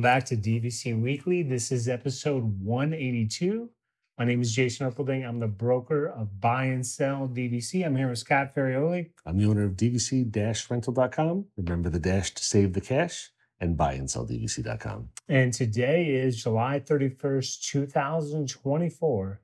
back to DVC Weekly. This is episode 182. My name is Jason Erpelding. I'm the broker of Buy and Sell DVC. I'm here with Scott Ferrioli. I'm the owner of DVC-Rental.com. Remember the dash to save the cash, and Buy and Sell DVC.com. And today is July 31st, 2024.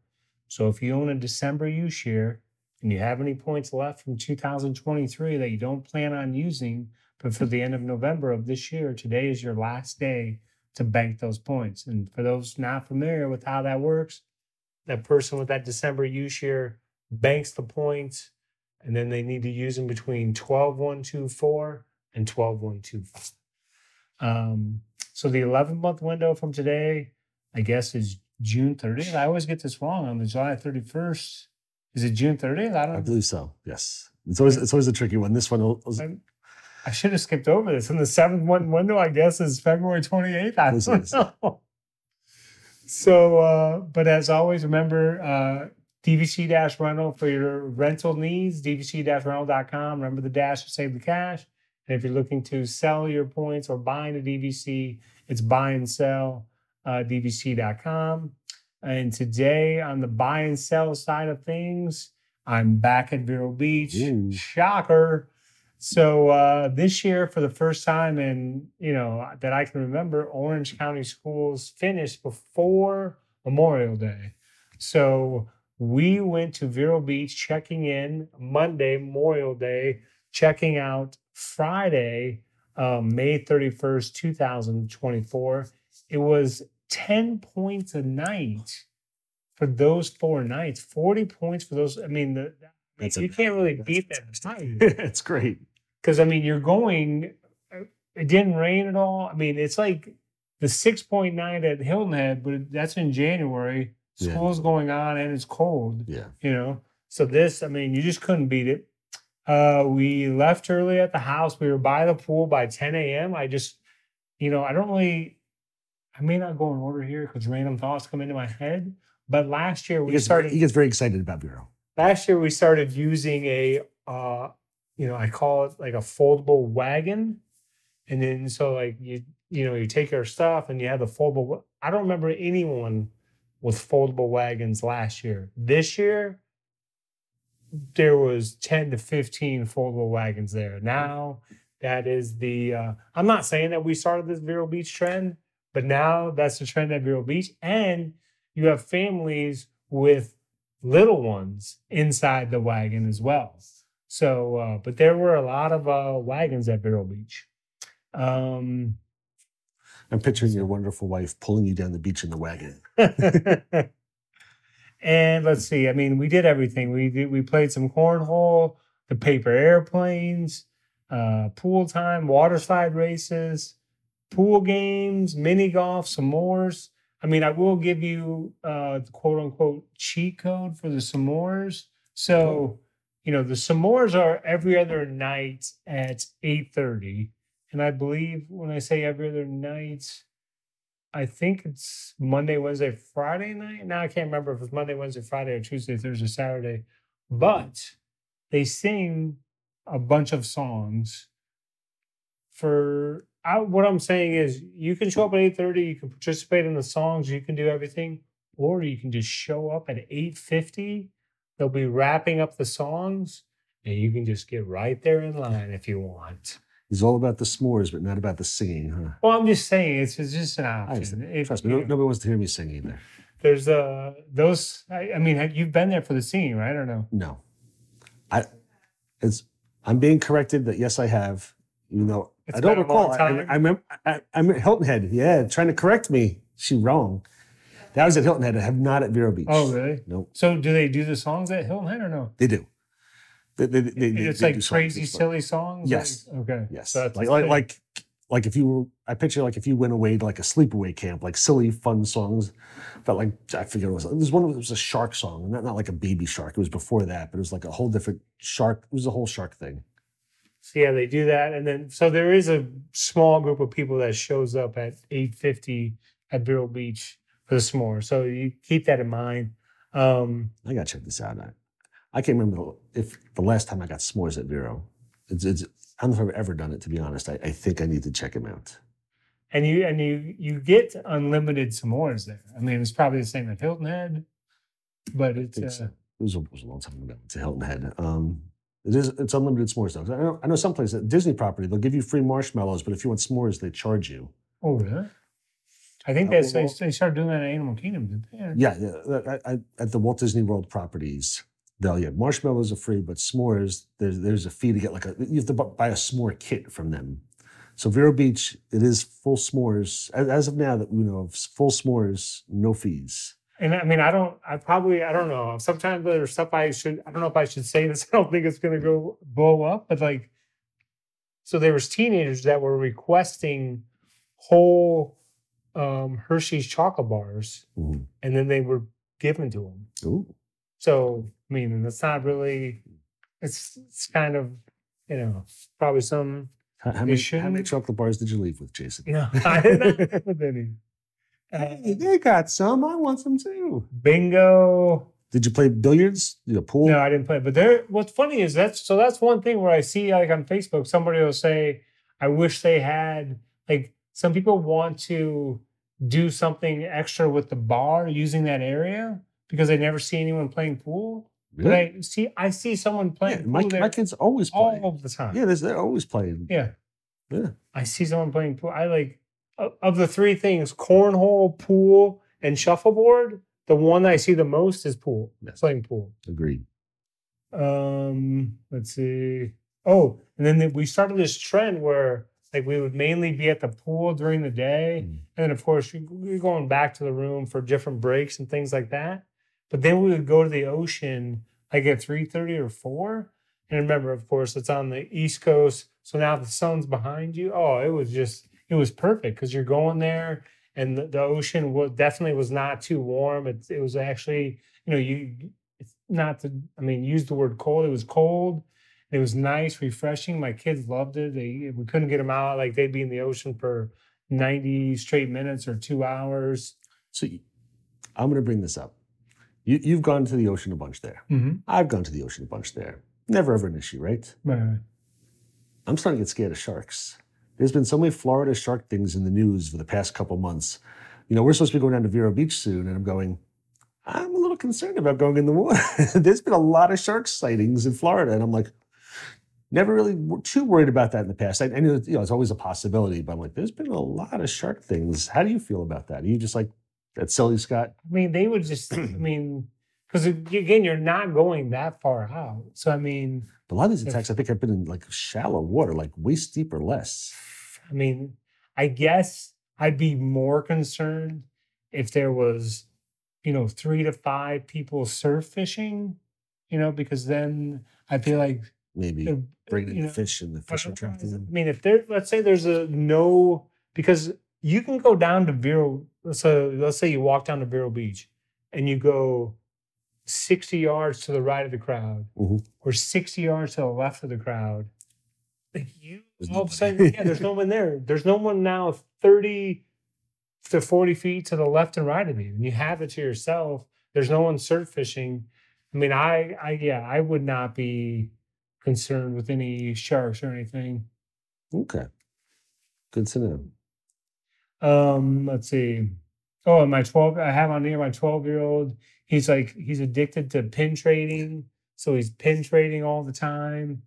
So if you own a December use share and you have any points left from 2023 that you don't plan on using, but for the end of November of this year, today is your last day to bank those points. And for those not familiar with how that works, that person with that December use share banks the points, and then they need to use them between 12/1/24 and 12/1/25. So the 11-month window from today, I guess, is June 30th. I always get this wrong on the July 31st. Is it June 30th? I believe so. Yes. It's always a tricky one. This one was, I should have skipped over this. And the 7th window, I guess, is February 28th. I don't know. So, but as always, remember DVC-Rental for your rental needs, DVC-Rental.com. Remember the dash to save the cash. And if you're looking to sell your points or buying a DVC, it's buy and sell DVC.com. And today on the buy and sell side of things, I'm back at Vero Beach. Ooh. Shocker. So this year, for the first time that I can remember, Orange County schools finished before Memorial Day. So we went to Vero Beach, checking in Monday, Memorial Day, checking out Friday, May 31st, 2024. It was 10 points a night for those 4 nights, 40 points for those. I mean, you can't really beat that. It's great. Because, I mean, you're going, it didn't rain at all. I mean, it's like the 6.9 at Hilton Head, but that's in January. School's going on and it's cold. Yeah. So this, I mean, you just couldn't beat it. We left early at the house. We were by the pool by 10 a.m. I just, I may not go in order here because random thoughts come into my head. But last year he gets very excited about Vero. Last year we started using a, I call it like a foldable wagon. And then so like you take your stuff and you have the foldable. I don't remember anyone with foldable wagons last year. This year, there was 10 to 15 foldable wagons there. Now that is the, I'm not saying that we started this Vero Beach trend, but now that's the trend at Vero Beach. And you have families with little ones inside the wagon as well. So, but there were a lot of wagons at Vero Beach. I'm picturing your wonderful wife pulling you down the beach in the wagon. And let's see. I mean, we did everything. We played some cornhole, the paper airplanes, pool time, water slide races, pool games, mini golf, s'mores. I mean, I will give you the quote unquote cheat code for the s'mores. So, the s'mores are every other night at 8:30. And I believe when I say every other night, I think it's Monday, Wednesday, Friday night. Now I can't remember if it's Monday, Wednesday, Friday, or Tuesday, Thursday, Saturday. But they sing a bunch of songs. What I'm saying is you can show up at 8:30, you can participate in the songs, you can do everything, or you can just show up at 8:50. They'll be wrapping up the songs, and you can just get right there in line if you want. He's all about the s'mores, but not about the singing, huh? Well, I'm just saying, it's just an option. Trust me, nobody wants to hear me sing either. There's those. I mean, you've been there for the singing, right, or no? No, I'm being corrected that yes, I have. I don't recall. I remember. I'm at Hilton Head. Yeah, trying to correct me. She wrong. That was at Hilton Head. I have not at Vero Beach. Oh, really? Nope. So, do they do the songs at Hilton Head or no? They do. It's like crazy, silly songs. Yes. Okay. Yes. So like if you were, I picture like if you went away to like a sleepaway camp, like silly, fun songs. But like I forget what it was. It was a shark song, not like a baby shark. It was before that, but it was like a whole different shark. It was a whole shark thing. So yeah, they do that, and then so there is a small group of people that shows up at 8:50 at Vero Beach for the s'more. So you keep that in mind. I gotta check this out. I can't remember if the last time I got s'mores at Vero. I don't know if I've ever done it, to be honest. I think I need to check them out. And you get unlimited s'mores there. I mean, it's probably the same at Hilton Head, but it's It was a long time ago. It's a Hilton Head. It's unlimited s'mores though. I know some places at Disney property they'll give you free marshmallows, but if you want s'mores, they charge you. Oh really? I think they started doing that at Animal Kingdom, didn't they? Yeah. At the Walt Disney World properties, marshmallows are free, but s'mores there's a fee to get you have to buy a s'more kit from them. So Vero Beach, it is full s'mores as of now that we know of, full s'mores, no fees. And I mean, I don't know. Sometimes there's stuff I don't know if I should say this. I don't think it's going to go blow up, but like, so there was teenagers that were requesting whole Hershey's chocolate bars, and then they were given to them. Ooh. So, I mean, that's not really, it's kind of, probably some. How many chocolate bars did you leave with, Jason? No, I did not leave with any. Hey, they got some. I want some too. Bingo. Did you play billiards? Pool? No, I didn't play. But what's funny is that's one thing where I see like on Facebook, somebody will say, I wish they had, like, some people want to do something extra with the bar using that area because they never see anyone playing pool. Really? But I see someone playing pool my kids always play. All the time. Yeah, they're always playing. Yeah. Yeah. I see someone playing pool. I like, of the three things, cornhole, pool, and shuffleboard, the one I see the most is pool. Yes. Playing pool. Agreed. Let's see. Oh, and then we started this trend where like we would mainly be at the pool during the day. And then of course we're going back to the room for different breaks and things like that. But then we would go to the ocean like at 3:30 or 4. And remember, of course, it's on the East Coast. So now the sun's behind you. Oh, it was perfect because you're going there and the ocean definitely was not too warm. It was actually, it's not to, use the word cold. It was cold. It was nice, refreshing. My kids loved it. We couldn't get them out. Like they'd be in the ocean for 90 straight minutes or 2 hours. So I'm going to bring this up. You've gone to the ocean a bunch there. Mm-hmm. I've gone to the ocean a bunch there. Never ever an issue, right? Right. I'm starting to get scared of sharks. There's been so many Florida shark things in the news for the past couple months. We're supposed to be going down to Vero Beach soon, and I'm a little concerned about going in the water. There's been a lot of shark sightings in Florida, and I'm like, never really too worried about that in the past. I knew it's always a possibility, but I'm like, there's been a lot of shark things. How do you feel about that? Are you just like that silly Scott? They would just, because again, you're not going that far out. So But a lot of these attacks, I think, have been in like shallow water, like waist deep or less. I guess I'd be more concerned if there was, 3 to 5 people surf fishing, because then I feel like maybe bringing in the fish and the fish are trapped in them. If let's say there's because you can go down to Vero. So let's say you walk down to Vero Beach and you go 60 yards to the right of the crowd or 60 yards to the left of the crowd. Like all of a sudden, there's no one there. There's no one now 30 to 40 feet to the left and right of you. And you have it to yourself. There's no one surf fishing. I would not be concerned with any sharks or anything. Okay. Good to know. Let's see. Oh, and I have on here my 12-year-old. He's addicted to pin trading. So he's pin trading all the time.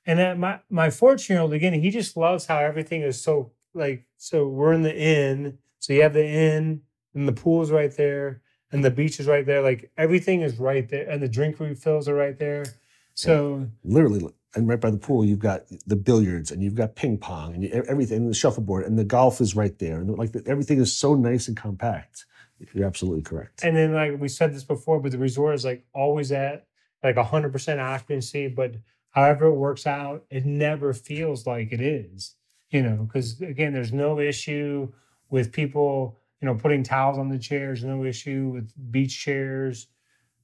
And then my 14-year-old, again, he just loves how everything is so we're in the inn. So you have the inn and the pool's right there and the beach is right there. Like everything is right there and the drink refills are right there. So literally, and right by the pool, you've got the billiards and you've got ping pong and everything, and the shuffleboard and the golf is right there. And everything is so nice and compact. You're absolutely correct. And then like we said this before, but the resort is like always at like 100% occupancy, but however it works out, it never feels like it is, because again, there's no issue with people, putting towels on the chairs, no issue with beach chairs.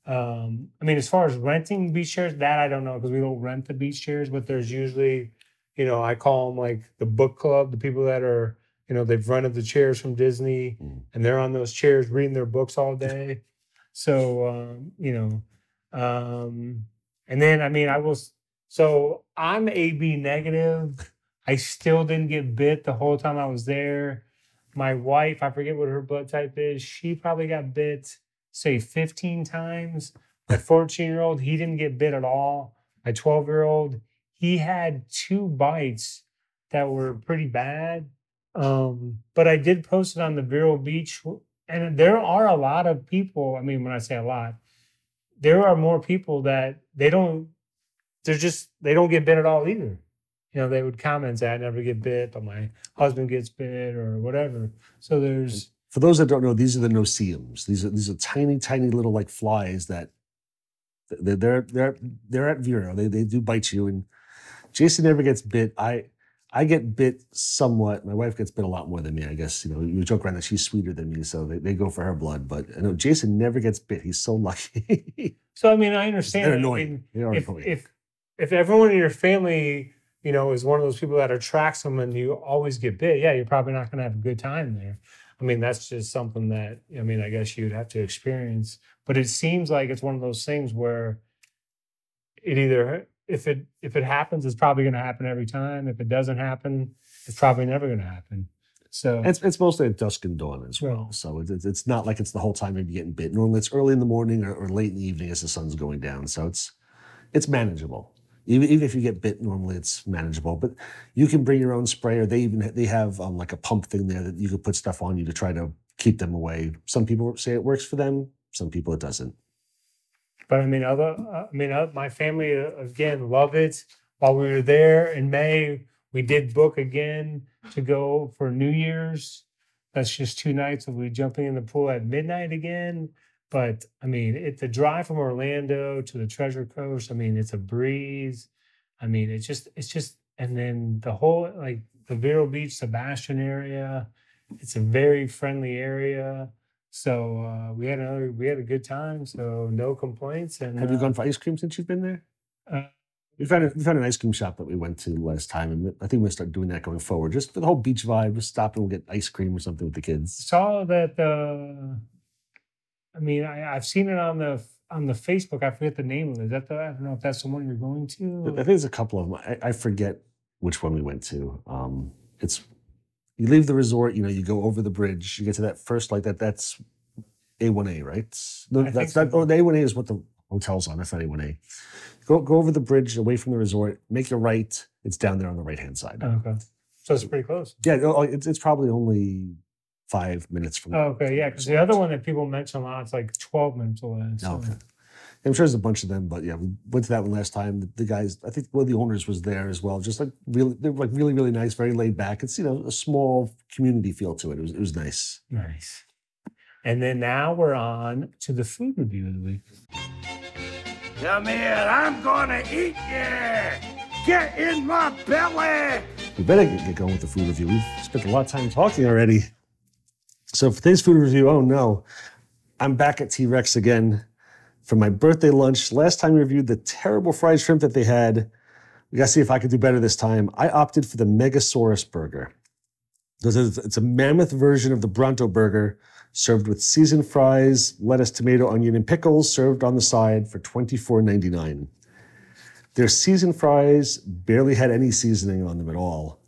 As far as renting beach chairs, that I don't know because we don't rent the beach chairs, but there's usually, I call them like the book club, the people that are, they've rented the chairs from Disney and they're on those chairs reading their books all day. So, and then, so I'm AB negative, I still didn't get bit the whole time I was there. My wife, I forget what her blood type is. She probably got bit, say 15 times. My 14-year-old, he didn't get bit at all. My 12-year-old, he had 2 bites that were pretty bad. But I did post it on the Vero Beach, and there are a lot of people. I mean, when I say a lot, there are more people that they don't get bit at all either. You know, they would comment that I never get bit, but my husband gets bit or whatever. So there's, for those that don't know, these are the no-see-ums. These are tiny, tiny little like flies that they're at Vero. They do bite you, and Jason never gets bit. I get bit somewhat. My wife gets bit a lot more than me, I guess. You know, you joke around that she's sweeter than me, so they go for her blood. But I know Jason never gets bit. He's so lucky. So I mean, I understand. They're annoying. I mean, if everyone in your family, you know, is one of those people that attracts them and you always get bit, yeah, you're probably not going to have a good time there. I mean, that's just something that, I mean, I guess you'd have to experience. But it seems like it's one of those things where it either, if it happens, it's probably going to happen every time. If it doesn't happen, it's probably never going to happen. So it's mostly at dusk and dawn as well. Right. So it's not like it's the whole time you're getting bit. Normally it's early in the morning or late in the evening as the sun's going down. So it's manageable. Even if you get bit, normally it's manageable. But you can bring your own spray, or they have like a pump thing there that you could put stuff on you to try to keep them away. Some people say it works for them. Some people it doesn't. But I mean, my family again love it. While we were there in May, we did book again to go for New Year's. That's just 2 nights of we jumping in the pool at midnight again. But I mean, the drive from Orlando to the Treasure Coast, I mean, it's a breeze. I mean, it's just, and then the whole, like the Vero Beach, Sebastian area, it's a very friendly area. So we had a good time. So no complaints. And have you gone for ice cream since you've been there? We found an ice cream shop that we went to last time, and I think we're gonna start doing that going forward. Just for the whole beach vibe, just stop and we'll get ice cream or something with the kids. Saw that. I mean, I've seen it on the Facebook. I forget the name of it. Is that I don't know if that's the one you're going to. I think there's a couple of them. I forget which one we went to. It's you leave the resort, you know, you go over the bridge, you get to that first light. That's A1A, right? No, that's not. Oh, the A1A is what the hotel's on. That's not A1A. Go over the bridge away from the resort. Make a right. It's down there on the right-hand side. Okay, so it's pretty close. Yeah, it's probably only 5 minutes from. Oh, okay, yeah, because the other one that people mention a lot, it's like 12 minutes away. So. Okay. I'm sure there's a bunch of them, but yeah, we went to that one last time. The guys, I think one of the owners was there as well. Just like really, they were like really, really nice, very laid back. It's, you know, a small community feel to it. It was nice. Nice. And then now we're on to the food review of the week. Come here, I'm gonna eat you! Get in my belly! We better get going with the food review. We've spent a lot of time talking already. So for today's food review, oh no, I'm back at T-Rex again for my birthday lunch. Last time we reviewed the terrible fried shrimp that they had. We gotta see if I could do better this time. I opted for the Megasaurus burger. It's a mammoth version of the Bronto burger, served with seasoned fries, lettuce, tomato, onion, and pickles, served on the side for $24.99. Their seasoned fries barely had any seasoning on them at all.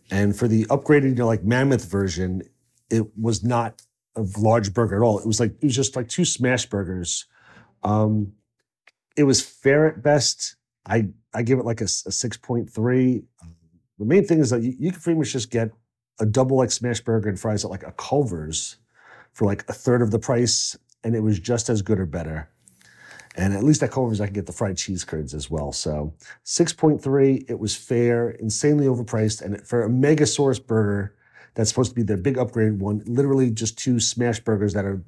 And for the upgraded, you know, like mammoth version, it was not a large burger at all. It was just like 2 smash burgers. It was fair at best. I give it like a 6.3. The main thing is that you can pretty much just get a double like smash burger and fries at like a Culver's for like a third of the price, and it was just as good or better. And at least at Culver's, I can get the fried cheese curds as well. So 6.3, it was fair, insanely overpriced. And for a Megasaurus burger, that's supposed to be their big upgraded one, literally just 2 smash burgers that are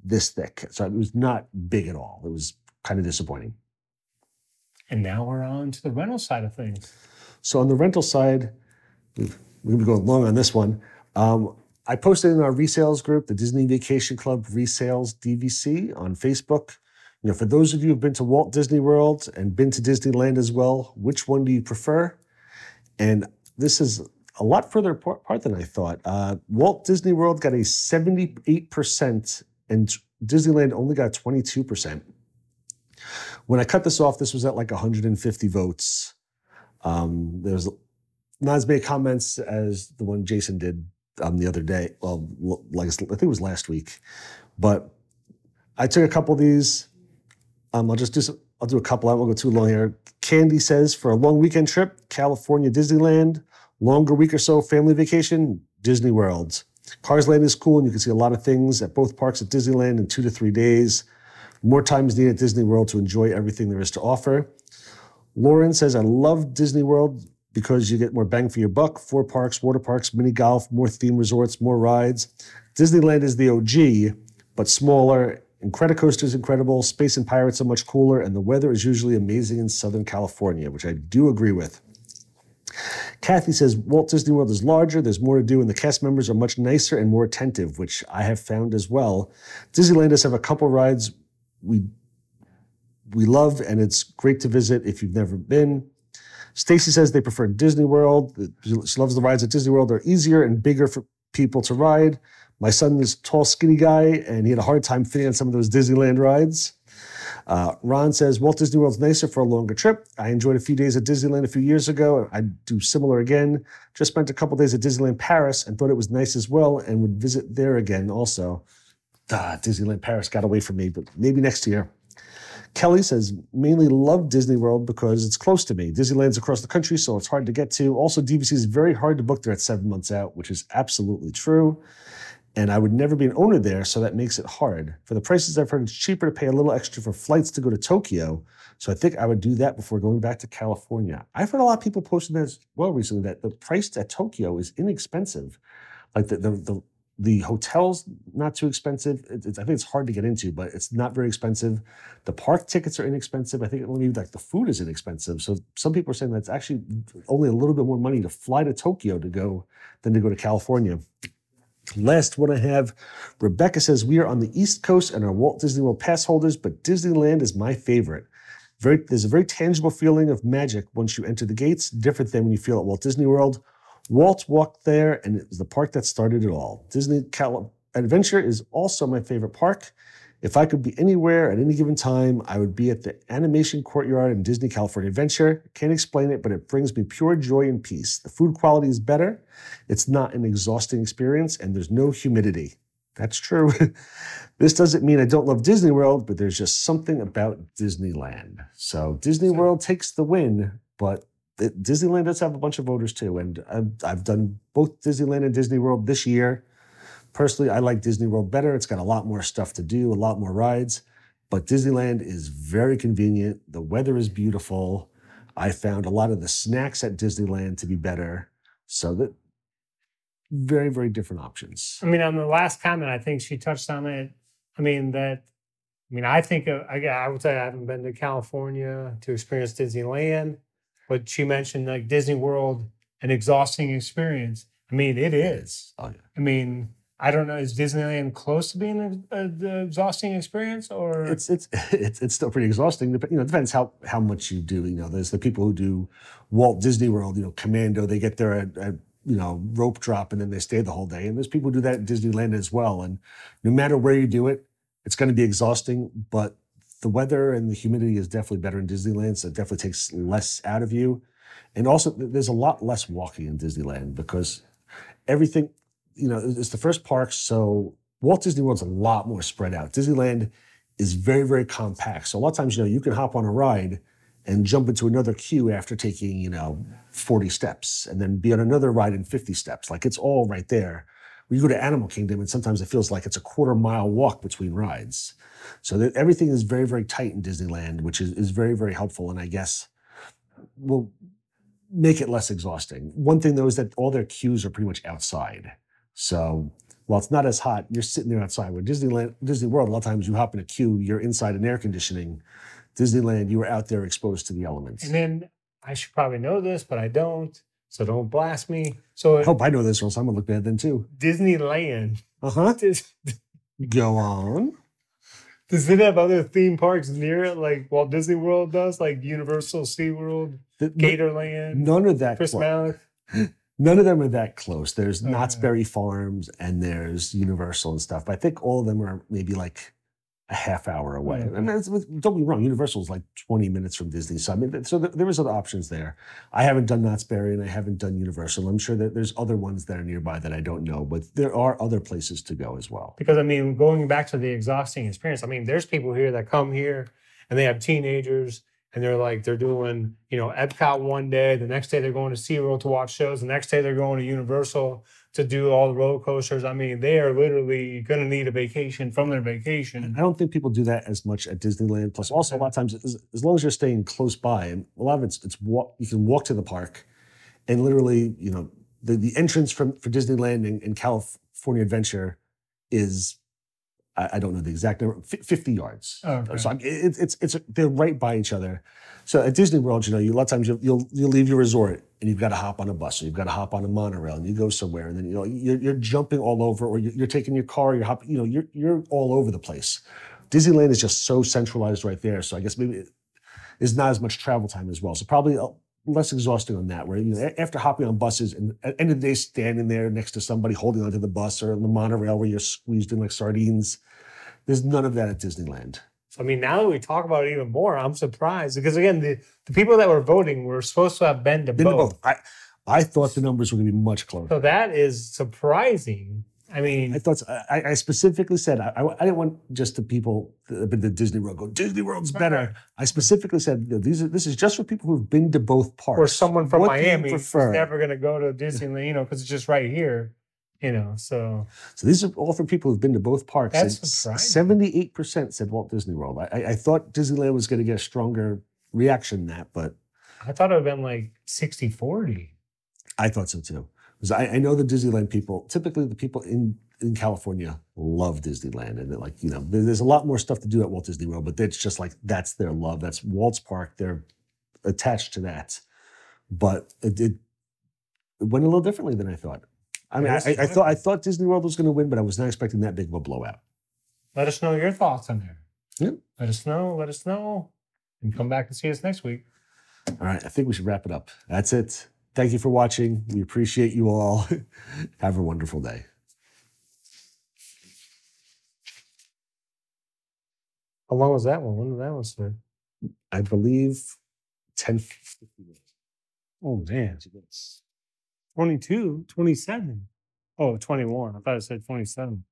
this thick. So it was not big at all. It was kind of disappointing. And now we're on to the rental side of things. So on the rental side, we're going to be going long on this one. I posted in our resales group, the Disney Vacation Club Resales DVC on Facebook. You know, for those of you who've been to Walt Disney World and been to Disneyland as well, which one do you prefer? And this is a lot further apart than I thought. Walt Disney World got a 78% and Disneyland only got 22%. When I cut this off, this was at like 150 votes. There's not as many comments as the one Jason did the other day. Well, like I think it was last week, but I took a couple of these. I'll do a couple. I won't go too long here. Candy says, for a long weekend trip, California, Disneyland, longer week or so, family vacation, Disney World. Cars Land is cool, and you can see a lot of things at both parks at Disneyland in 2 to 3 days. More time is needed at Disney World to enjoy everything there is to offer. Lauren says, I love Disney World because you get more bang for your buck. 4 parks, water parks, mini golf, more theme resorts, more rides. Disneyland is the OG, but smaller. Incredicoaster is incredible. Space and Pirates are much cooler, and the weather is usually amazing in Southern California, which I do agree with. Kathy says, Walt Disney World is larger, there's more to do, and the cast members are much nicer and more attentive, which I have found as well. Disneyland does have a couple rides we love, and it's great to visit if you've never been. Stacy says they prefer Disney World. She loves the rides at Disney World. They're easier and bigger for people to ride. My son is a tall, skinny guy, and he had a hard time fitting on some of those Disneyland rides. Ron says, Walt Disney World's nicer for a longer trip. I enjoyed a few days at Disneyland a few years ago. I'd do similar again. Just spent a couple days at Disneyland Paris and thought it was nice as well and would visit there again also. Disneyland Paris got away from me, but maybe next year. Kelly says, mainly love Disney World because it's close to me. Disneyland's across the country, so it's hard to get to. Also, DVC is very hard to book there at 7 months out, which is absolutely true. And I would never be an owner there, so that makes it hard. For the prices I've heard, it's cheaper to pay a little extra for flights to go to Tokyo. So I think I would do that before going back to California. I've heard a lot of people posting that as well recently, that the price at Tokyo is inexpensive. Like the hotel's not too expensive. I think it's hard to get into, but it's not very expensive. The park tickets are inexpensive. I think only like the food is inexpensive. So some people are saying that's actually only a little bit more money to fly to Tokyo than to go to California. Last one I have, Rebecca says, we are on the East Coast and are Walt Disney World pass holders, but Disneyland is my favorite. There's a very tangible feeling of magic once you enter the gates, different than when you feel at Walt Disney World. Walt walked there, and it was the park that started it all. Disney Adventure is also my favorite park. If I could be anywhere at any given time, I would be at the Animation Courtyard in Disney California Adventure. Can't explain it, but it brings me pure joy and peace. The food quality is better. It's not an exhausting experience, and there's no humidity. That's true. This doesn't mean I don't love Disney World, but there's just something about Disneyland. So Disney World takes the win, but Disneyland does have a bunch of voters too. And I've done both Disneyland and Disney World this year. Personally, I like Disney World better. It's got a lot more stuff to do, a lot more rides, but Disneyland is very convenient. The weather is beautiful. I found a lot of the snacks at Disneyland to be better. So that very, very different options. I mean, on the last comment, I think she touched on it. I think I would say I haven't been to California to experience Disneyland, but she mentioned like Disney World, an exhausting experience. I mean, it is. Oh, yeah. I mean, I don't know. Is Disneyland close to being an exhausting experience, or it's still pretty exhausting. It depends how much you do. There's the people who do Walt Disney World, Commando. They get there at rope drop and then they stay the whole day. And there's people who do that at Disneyland as well. And no matter where you do it, it's going to be exhausting. But the weather and the humidity is definitely better in Disneyland, so it definitely takes less out of you. And also, there's a lot less walking in Disneyland because everything. It's the first park, so Walt Disney World's a lot more spread out. Disneyland is very, very compact. So a lot of times, you can hop on a ride and jump into another queue after taking, 40 steps and then be on another ride in 50 steps. Like it's all right there. When you go to Animal Kingdom, and sometimes it feels like it's a quarter-mile walk between rides. So everything is very, very tight in Disneyland, which is very, very helpful, and I guess will make it less exhausting. One thing, though, is that all their queues are pretty much outside. So while it's not as hot, you're sitting there outside. Where Disney World, a lot of times you hop in a queue, you're inside in air conditioning. Disneyland, you were out there exposed to the elements. And then I should probably know this, but I don't. So don't blast me. So I hope I know this, or else I'm gonna look bad then too. Disneyland. Go on. Does it have other theme parks near it, like Walt Disney World does, like Universal, SeaWorld, Gatorland? None of that. Chris Malick? None of them are that close. There's Knott's Berry Farms and there's Universal and stuff. But I think all of them are maybe like a half hour away. Mhm. And don't be wrong, Universal's like 20 minutes from Disney. So I mean, so there is other options there. I haven't done Knott's Berry and I haven't done Universal. I'm sure that there's other ones that are nearby that I don't know, but there are other places to go as well. Because I mean, going back to the exhausting experience, I mean, there's people here that come here and they have teenagers and they're doing, Epcot one day, the next day they're going to SeaWorld to watch shows, the next day they're going to Universal to do all the roller coasters. I mean, they are literally going to need a vacation from their vacation. I don't think people do that as much at Disneyland. Plus, also a lot of times, as long as you're staying close by, and a lot of it's you can walk to the park, and literally, the entrance for Disneyland and California Adventure is, I don't know the exact number, 50 yards. Oh, okay. So they're right by each other. So at Disney World, a lot of times you'll leave your resort and you've got to hop on a bus or you've got to hop on a monorail and you go somewhere and then you're jumping all over, or you're taking your car, you're hopping, you're all over the place. Disneyland is just so centralized right there. So I guess maybe there's not as much travel time as well. So probably less exhausting on that, where after hopping on buses and at the end of the day standing there next to somebody holding onto the bus or on the monorail where you're squeezed in like sardines, there's none of that at Disneyland. So, I mean, now that we talk about it even more, I'm surprised because, again, the people that were voting were supposed to have been to both. I thought the numbers were going to be much closer. So that is surprising. I mean, I specifically said I didn't want just the people that have been to Disney World go, Disney World's better. I specifically said this is just for people who've been to both parks. Or someone from Miami who's prefer? never going to go to Disneyland, because it's just right here, So these are all for people who've been to both parks. That's surprising. 78% said Walt Disney World. I thought Disneyland was going to get a stronger reaction than that, but I thought it would have been like 60-40. I thought so too. Because I know the Disneyland people, typically the people in California love Disneyland. And there's a lot more stuff to do at Walt Disney World, but it's just like, that's their love. That's Walt's park. They're attached to that. But it went a little differently than I thought. I mean, I thought Disney World was going to win, but I was not expecting that big of a blowout. Let us know your thoughts on there. Yeah. Let us know. And come back and see us next week. All right. I think we should wrap it up. That's it. Thank you for watching. We appreciate you all. Have a wonderful day. How long was that one? When did that one start? I believe 10:50. Oh, man. 22, 27. Oh, 21. I thought it said 27.